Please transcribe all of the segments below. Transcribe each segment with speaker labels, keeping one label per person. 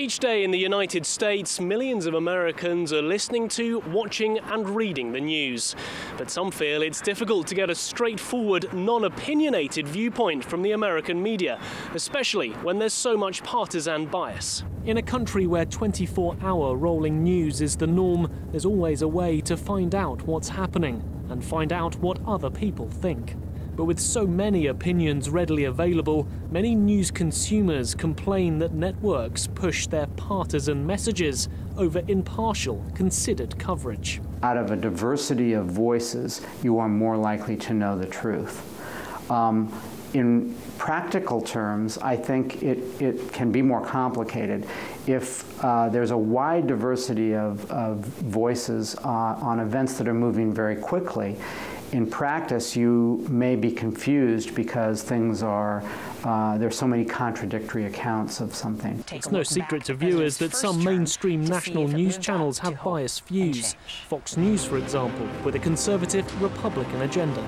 Speaker 1: Each day in the United States, millions of Americans are listening to, watching and reading the news. But some feel it's difficult to get a straightforward, non-opinionated viewpoint from the American media, especially when there's so much partisan bias. In a country where 24-hour rolling news is the norm, there's always a way to find out what's happening and find out what other people think. But with so many opinions readily available, many news consumers complain that networks push their partisan messages over impartial, considered coverage.
Speaker 2: Out of a diversity of voices, you are more likely to know the truth. In practical terms, I think it can be more complicated. If there's a wide diversity of voices on events that are moving very quickly, in practice, you may be confused because things are, there's so many contradictory accounts of something.
Speaker 1: It's no secret to viewers that some mainstream national news channels have biased views. Fox News, for example, with a conservative Republican agenda.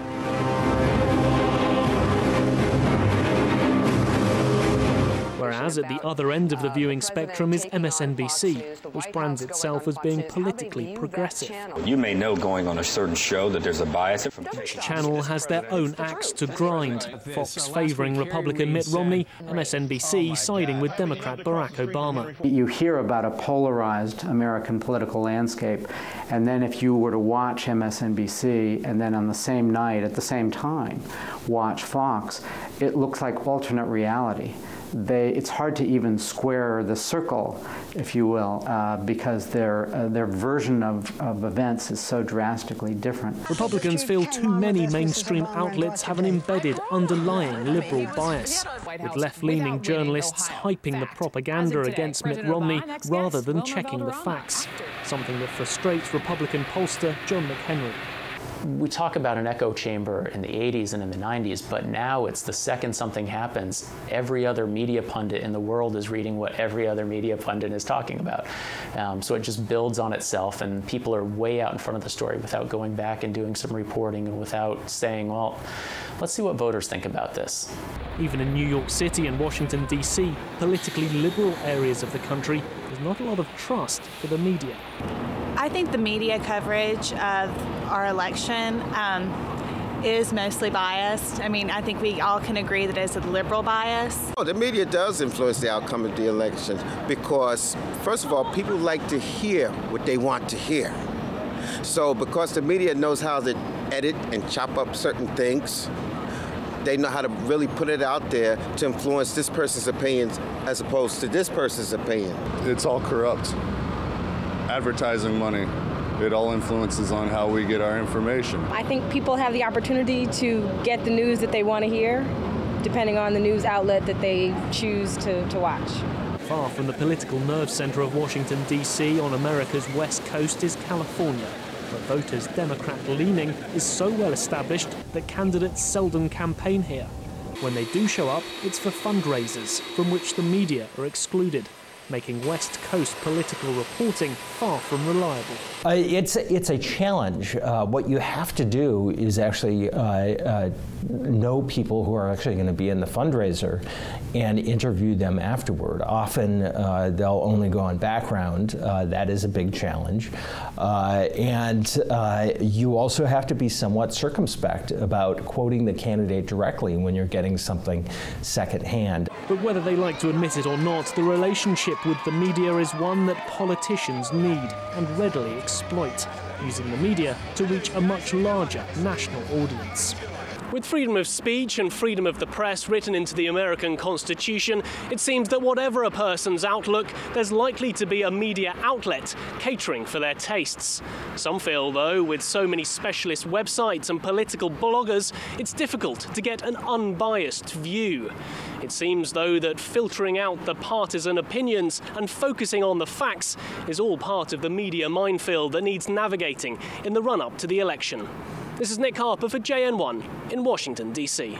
Speaker 1: Whereas at the other end of the viewing spectrum is MSNBC, which brands itself as being politically progressive.
Speaker 3: You may know going on a certain show that there's a bias.
Speaker 1: Each channel has their own axe to grind. Fox favouring Republican Mitt Romney, MSNBC siding with Democrat Barack Obama.
Speaker 2: You hear about a polarized American political landscape, and then if you were to watch MSNBC and then on the same night, at the same time, watch Fox, it looks like alternate reality. It's hard to even square the circle, if you will, because their version of events is so drastically different.
Speaker 1: Republicans feel too many mainstream outlets have an embedded, underlying liberal bias, with left-leaning journalists hyping the propaganda against Mitt Romney rather than checking the facts, something that frustrates Republican pollster John McHenry.
Speaker 4: We talk about an echo chamber in the 80s and in the 90s, but now it's the second something happens, every other media pundit in the world is reading what every other media pundit is talking about. So it just builds on itself, and people are way out in front of the story without going back and doing some reporting and without saying, well, let's see what voters think about this.
Speaker 1: Even in New York City and Washington, D.C., politically liberal areas of the country, there's not a lot of trust for the media.
Speaker 5: I think the media coverage of our election is mostly biased. I mean, I think we all can agree that it's a liberal bias.
Speaker 6: The media does influence the outcome of the election because, first of all, people like to hear what they want to hear. So because the media knows how to edit and chop up certain things, they know how to really put it out there to influence this person's opinions as opposed to this person's opinion.
Speaker 7: It's all corrupt. Advertising money. It all influences on how we get our information.
Speaker 8: I think people have the opportunity to get the news that they want to hear, depending on the news outlet that they choose to watch.
Speaker 1: Far from the political nerve center of Washington, D.C. on America's west coast is California, where voters' Democrat-leaning is so well established that candidates seldom campaign here. When they do show up, it's for fundraisers, from which the media are excluded, making West Coast political reporting far from reliable.
Speaker 9: It's a challenge. What you have to do is actually know people who are actually going to be in the fundraiser and interview them afterward. Often they'll only go on background. That is a big challenge. And you also have to be somewhat circumspect about quoting the candidate directly when you're getting something secondhand.
Speaker 1: But whether they like to admit it or not, the relationship with the media is one that politicians need and readily exploit, using the media to reach a much larger national audience. With freedom of speech and freedom of the press written into the American Constitution, it seems that whatever a person's outlook, there's likely to be a media outlet catering for their tastes. Some feel, though, with so many specialist websites and political bloggers, it's difficult to get an unbiased view. It seems, though, that filtering out the partisan opinions and focusing on the facts is all part of the media minefield that needs navigating in the run-up to the election. This is Nick Harper for JN1 in Washington, D.C.